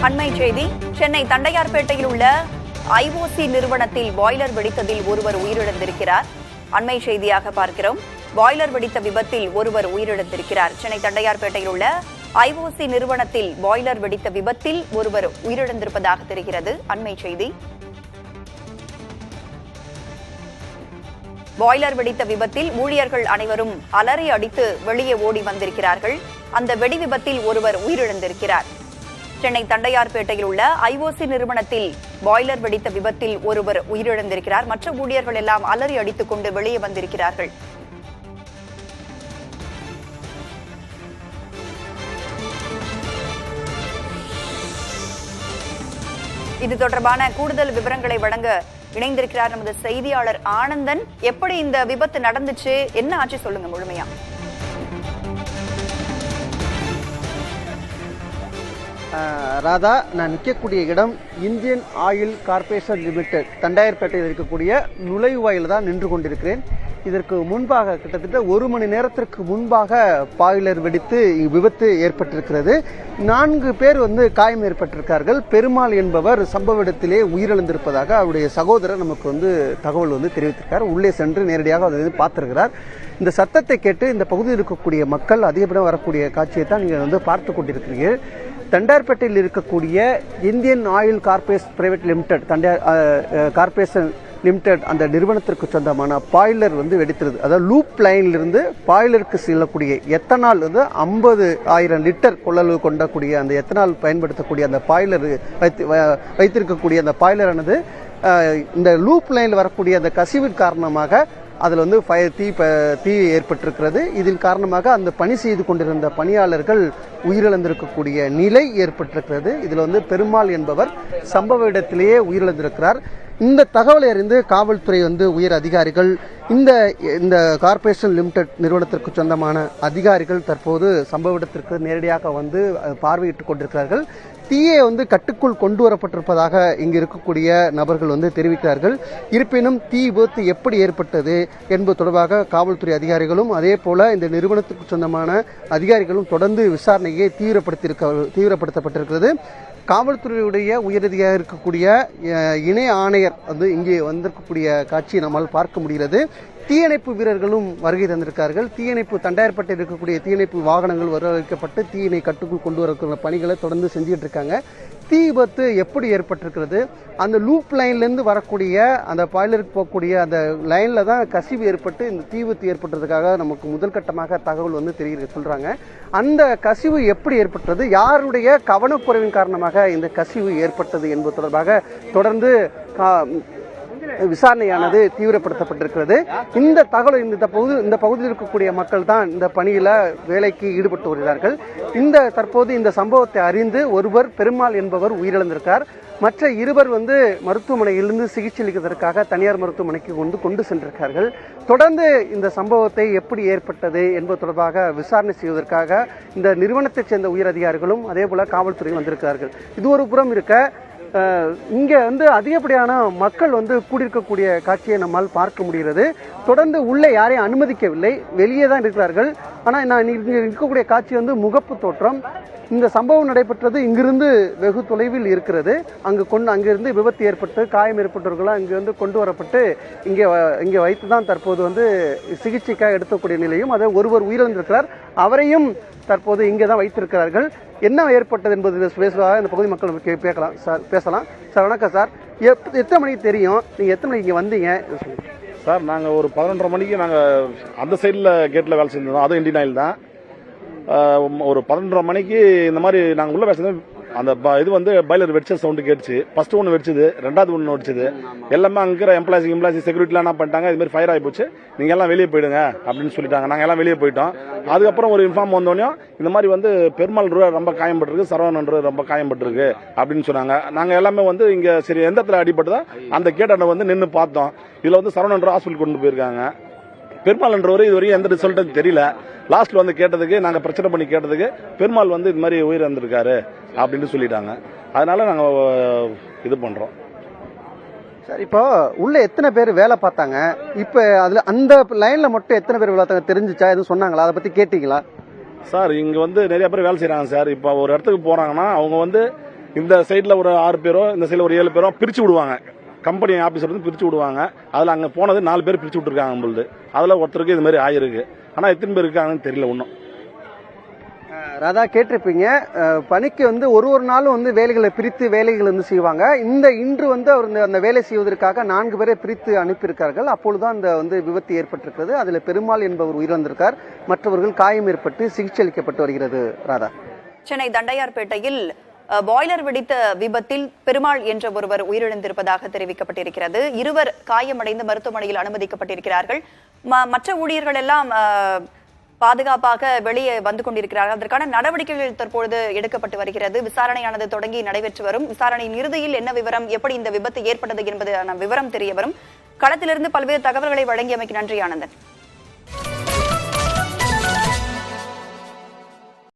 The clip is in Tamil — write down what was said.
அண்மை செய்தி. சென்னை தண்டையார்பேட்டையில் உள்ள ஐஓசி நிறுவனத்தில் பாய்லர் வெடித்ததில் ஒருவர் உயிரிழந்திருக்கிறார். அண்மை செய்தியாக பார்க்கிறோம். பாய்லர் வெடித்த விபத்தில் ஒருவர் உயிரிழந்திருக்கிறார். சென்னை தண்டையார்பேட்டையில் உள்ள ஐஓசி நிறுவனத்தில் பாய்லர் வெடித்த விபத்தில் ஒருவர் உயிரிழந்திருப்பதாக தெரிகிறது. அண்மை செய்தி. பாய்லர் வெடித்த விபத்தில் ஊழியர்கள் அனைவரும் அலறி அடித்து வெளியே ஓடி வந்திருக்கிறார்கள். அந்த வெடி விபத்தில் ஒருவர் உயிரிழந்திருக்கிறார். சென்னை தண்டையார்பேட்டையில் உள்ள ஐஓசி நிறுவனத்தில் பாய்லர் வெடித்த விபத்தில் ஒருவர் உயிரிழந்திருக்கிறார். மற்ற ஊழியர்கள் எல்லாம் அலறி அடித்துக் கொண்டு வெளியே வந்திருக்கிறார்கள். இது தொடர்பான கூடுதல் விவரங்களை வழங்க இணைந்திருக்கிறார் நமது செய்தியாளர் ஆனந்தன். எப்படி இந்த விபத்து நடந்துச்சு, என்ன ஆச்சு சொல்லுங்க முழுமையா. ராதா, நான் நிற்கக்கூடிய இடம் இந்தியன் ஆயில் கார்பரேஷன் லிமிடெட் தண்டையார்பேட்டையில் இருக்கக்கூடிய நுழைவாயில் தான் நின்று கொண்டிருக்கிறேன். இதற்கு முன்பாக கிட்டத்தட்ட 1 மணி நேரத்திற்கு முன்பாக பாய்லர் வெடித்து விபத்து ஏற்பட்டிருக்கிறது. 4 பேர் காயம் ஏற்பட்டிருக்கார்கள். பெருமாள் என்பவர் சம்பவ இடத்திலே உயிரிழந்திருப்பதாக அவருடைய சகோதரர் நமக்கு தகவல் தெரிவித்திருக்கார். உள்ளே சென்று நேரடியாக அதை பார்த்திருக்கிறார். இந்த சத்தத்தை கேட்டு இந்த பகுதியில் இருக்கக்கூடிய மக்கள் அதிகப்படியாக வரக்கூடிய காட்சியை தான் நீங்கள் பார்த்து கொண்டிருக்கிறீர்கள். தண்டையார்பேட்டையில் இருக்கக்கூடிய Indian oil corporation private limited corporation limited அந்த நிறுவனத்திற்கு சொந்தமான பாய்லர் வெடித்தது. அதாவது லூப் லைனிலிருந்து பாய்லருக்கு செல்லக்கூடிய எத்தனால் 50,000 லிட்டர் கொள்ளளவு கொண்டக்கூடிய அந்த எத்தனால் பயன்படுத்தக்கூடிய அந்த பாய்லர் வைத்திருக்கக்கூடிய அந்த பாய்லரானது இந்த லூப் லைனில் வரக்கூடிய அந்த கசிவின் காரணமாக அதில் தீ ஏற்பட்டிருக்கிறது. இதில் காரணமாக அந்த பணி செய்து கொண்டிருந்த பணியாளர்கள் உயிரிழந்திருக்கக்கூடிய நிலை ஏற்பட்டிருக்கிறது. இதில் பெருமாள் என்பவர் சம்பவ இடத்திலேயே உயிரிழந்திருக்கிறார். இந்த தகவலை அறிந்து காவல்துறை உயர் அதிகாரிகள் இந்த கார்பரேஷன் லிமிடெட் நிறுவனத்திற்கு சொந்தமான அதிகாரிகள் தற்போது சம்பவ இடத்திற்கு நேரடியாக பார்வையிட்டுக் கொண்டிருக்கிறார்கள். தீயை கட்டுக்குள் கொண்டு வரப்பட்டிருப்பதாக இங்கு இருக்கக்கூடிய நபர்கள் தெரிவிக்கிறார்கள். இருப்பினும் தீ விபத்து எப்படி ஏற்பட்டது என்பது தொடர்பாக காவல்துறை அதிகாரிகளும் அதே போல இந்த நிறுவனத்துக்கு சொந்தமான அதிகாரிகளும் தொடர்ந்து விசாரணையை தீவிரப்படுத்தப்பட்டிருக்கிறது. காவல்துறையுடைய உயரதியாக இருக்கக்கூடிய இணை ஆணையர் இங்கே வந்திருக்கக்கூடிய காட்சியை நம்மால் பார்க்க முடிகிறது. தீயணைப்பு வீரர்களும் வருகை தந்திருக்கார்கள். தண்டையார்பேட்டை இருக்கக்கூடிய தீயணைப்பு வாகனங்கள் வரவழைக்கப்பட்டு தீயினை கட்டுக்குள் கொண்டு வரக்கூடிய பணிகளை தொடர்ந்து செஞ்சுட்டு இருக்காங்க. தீ விபத்து எப்படி ஏற்பட்டிருக்கிறது, அந்த லூப் லைன்லேருந்து வரக்கூடிய அந்த பாய்லருக்கு போகக்கூடிய அந்த லைனில் தான் கசிவு ஏற்பட்டு இந்த தீ விபத்து ஏற்பட்டதுக்காக நமக்கு முதல் கட்டமாக தகவல் சொல்கிறாங்க. அந்த கசிவு எப்படி ஏற்பட்டது, யாருடைய கவனக்குறைவின் காரணமாக இந்த கசிவு ஏற்பட்டது என்பது தொடர்பாக தொடர்ந்து விசாரணையானது தீவிரப்படுத்தப்பட்டிருக்கிறது. இந்த தகவல் இந்த பகுதியில் இருக்கக்கூடிய மக்கள் தான் இந்த பணியில வேலைக்கு ஈடுபட்டு வருகிறார்கள். தற்போது இந்த சம்பவத்தை அறிந்து ஒருவர் பெருமாள் என்பவர் உயிரிழந்திருக்கார். மற்ற 2 மருத்துவமனையிலிருந்து சிகிச்சை அளிப்பதற்காக தனியார் மருத்துவமனைக்கு கொண்டு சென்றிருக்கார்கள். தொடர்ந்து இந்த சம்பவத்தை எப்படி ஏற்பட்டது என்பது தொடர்பாக விசாரணை செய்வதற்காக இந்த நிறுவனத்தைச் சேர்ந்த உயர் அதிகாரிகளும் அதே போல காவல்துறையும் வந்திருக்கிறார்கள். இது ஒரு புறம் இருக்க, இங்க அதிகப்படியான மக்கள் கூடியிருக்கக்கூடிய காட்சியை நம்மால் பார்க்க முடிகிறது. தொடர்ந்து உள்ளே யாரையும் அனுமதிக்கவில்லை, வெளியே தான் இருக்கிறார்கள். ஆனால் நான் இருக்கக்கூடிய காட்சி முகப்பு தோற்றம். இந்த சம்பவம் நடைபெற்றது இங்கிருந்து வெகு தொலைவில் இருக்கிறது. அங்கிருந்து விபத்து ஏற்பட்டு காயம் ஏற்பட்டவர்களாம் இங்கு கொண்டு வரப்பட்டு இங்கே வைத்து தான் தற்போது சிகிச்சைக்காக எடுக்கக்கூடிய நிலையும் அதை ஒருவர் உயிரிழந்திருக்கிறார். அவரையும் தற்போது இங்கே தான் வைத்திருக்கிறார்கள். என்ன ஏற்பட்டது என்பது பேசுவதாக இந்த பகுதி மக்கள் பேசலாம். சார் வணக்கம் சார். எத்தனை மணிக்கு தெரியும், நீங்கள் எத்தனை மணிக்கு இங்கே வந்தீங்க? சார், நாங்கள் ஒரு 11:30 மணிக்கு நாங்கள் அந்த சைடில் கேட்டில் வேலை செஞ்சிருந்தோம். அதுவும் இந்தியன் ஆயில் தான். ஒரு 11:30 மணிக்கு இந்த மாதிரி நாங்கள் உள்ள பேசுறது அந்த இது பாய்லர் வெடிச்ச சவுண்டு கேட்டுச்சு. ஃபர்ஸ்ட் ஒன்று வெடிச்சது, 2வது ஒன்று வெடிச்சது. எல்லாமே அங்கே இருக்கிற எம்ப்ளாய்ஸ் செக்யூரிட்டிலாம் என்ன பண்ணிட்டாங்க, இது மாதிரி ஃபயர் ஆகி போச்சு, நீங்கள் எல்லாம் வெளியே போயிடுங்க அப்படின்னு சொல்லிட்டாங்க. நாங்கள் எல்லாம் வெளியே போயிட்டோம். அதுக்கப்புறம் ஒரு இன்ஃபார்ம் வந்தோடனே இந்த மாதிரி பெருமாள் ரொம்ப காயம்பட்டிருக்கு, சரவணன் ரொம்ப காயம்பட்டிருக்கு அப்படின்னு சொன்னாங்க. நாங்கள் எல்லாமே இங்கே சரி எந்த இடத்துல அடிபட்டதோ அந்த கேட்டாண்ட நின்று பார்த்தோம். இதில் சரவணன் ஹாஸ்பிட்டல் கொண்டு போயிருக்காங்க. பெருமாள் என்றவர் இதுவரையும் எந்த ரிசல்ட்டும் தெரியல. லாஸ்ட்ல கேட்டதுக்கு, நாங்கள் பிரச்சனை பண்ணி கேட்டதுக்கு பெருமாள் இது மாதிரி உயிர் வந்திருக்காரு அப்படின்னு சொல்லிட்டாங்க. அதனால நாங்கள் இது பண்றோம். சார், இப்போ உள்ள எத்தனை பேர் வேலை பார்த்தாங்க? இப்போ அதுல அந்த லைன்ல மட்டும் எத்தனை பேர் வேலை பார்த்தாங்க தெரிஞ்சுச்சா? எதுவும் சொன்னாங்களா? அதை பத்தி கேட்டீங்களா? சார், இங்க நிறைய பேர் வேலை செய்யறாங்க சார். இப்போ ஒரு இடத்துக்கு போறாங்கன்னா அவங்க இந்த சைடில் ஒரு 6 பேரோ இந்த சைடில் ஒரு 7 பேரோ பிரித்து விடுவாங்க. கம்பெனி ஆஃபீஸர் வந்து பிரித்து விடுவாங்க. அதில் அங்கே போனது 4 பேர் பிரித்து விட்டுருக்காங்க நம்மளுது. அதில் ஒருத்தருக்கு இது மாதிரி ஆயிருக்கு. ஆனால் எத்தனை பேர் இருக்காங்கன்னு தெரியல ஒன்றும். ராதா, கேட்டிருப்பீங்க, பணிக்கு வந்து ஒரு நாளும் வந்து வேலைகளை பிரித்து வேலைகள் வந்து செய்வாங்க. இன்று வந்து அவர் அந்த வேலை செய்வதற்காக 4 பேரை பிரித்து அனுப்பியிருக்கார்கள். அப்பொழுதுதான் அந்த வந்து விபத்து ஏற்பட்டிருக்கிறது. அதில் பெருமாள் என்பவர் உயிரிழந்திருக்கார். மற்றவர்கள் காயம் ஏற்பட்டு சிகிச்சை அளிக்கப்பட்டு வருகிறது. ராதா, சென்னை தண்டையார்பேட்டையில் பாய்லர் வெடித்த விபத்தில் பெருமாள் என்ற ஒருவர் உயிரிழந்திருப்பதாக தெரிவிக்கப்பட்டிருக்கிறது. 2 காயமடைந்து மருத்துவமனையில் அனுமதிக்கப்பட்டிருக்கிறார்கள். மற்ற ஊழியர்கள் எல்லாம் பாதுகாப்பாக வெளியே வந்து கொண்டிருக்கிறார்கள். அதற்கான நடவடிக்கைகள் தற்பொழுது எடுக்கப்பட்டு வருகிறது. விசாரணையானது தொடங்கி நடைபெற்று வரும். விசாரணையின் இறுதியில் என்ன விவரம், எப்படி இந்த விபத்து ஏற்பட்டது என்பது விவரம் தெரிய வரும். களத்திலிருந்து பல்வேறு தகவல்களை வழங்கியமைக்கு நன்றி ஆனந்தன்.